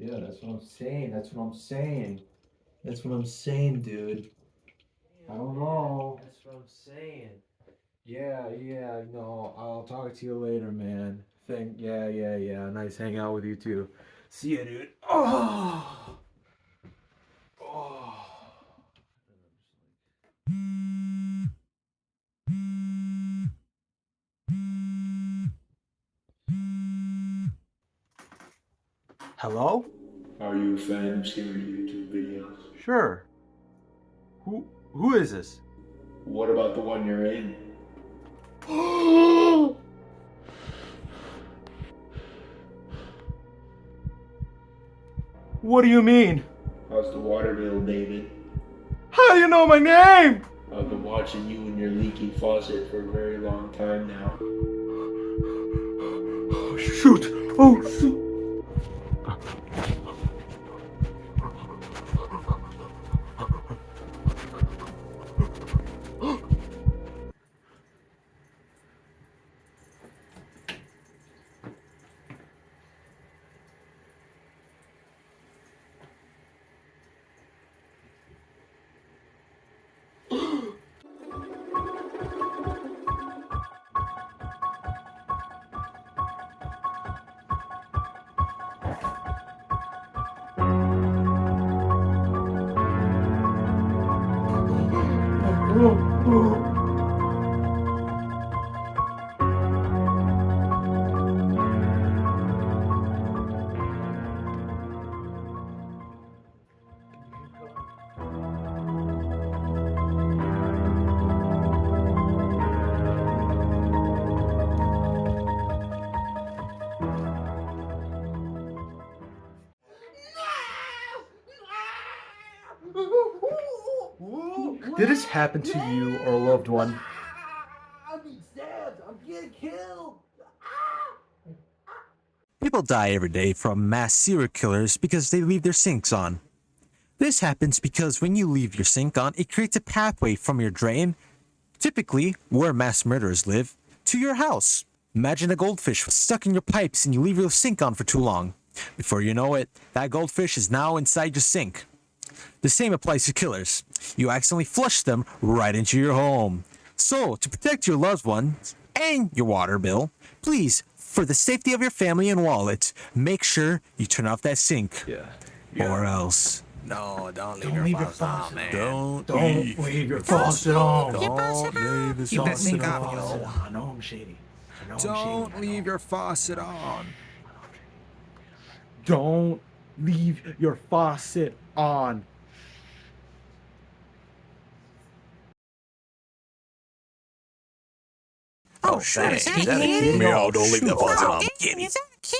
Yeah, that's what I'm saying. That's what I'm saying. That's what I'm saying, dude. I don't know. That's what I'm saying. Yeah, no, I'll talk to you later, man. Yeah. Nice hanging out with you too. See ya, dude. Oh! Oh! Hello? Are you a fan of scary YouTube videos? Sure. Who is this? What about the one you're in? What do you mean? How's the water bill, David? How do you know my name? I've been watching you and your leaky faucet for a very long time now. Oh, shoot! Oh, shoot! Did this happen to you or a loved one? I'm being stabbed. I'm getting killed. People die every day from mass serial killers because they leave their sinks on. This happens because when you leave your sink on, it creates a pathway from your drain, typically where mass murderers live, to your house. Imagine a goldfish stuck in your pipes and you leave your sink on for too long. Before you know it, that goldfish is now inside your sink. The same applies to killers. You accidentally flush them right into your home. So, to protect your loved ones and your water bill, please, for the safety of your family and wallet, make sure you turn off that sink. Yeah. Or else. No, don't leave your faucet on, man. Don't leave your faucet on. Don't leave the Keep that sink faucet off, on. yo. I know I'm shady. Don't leave your faucet on. Don't leave your faucet on. Oh, shit. Meow, don't leave the faucet on. Is that a key?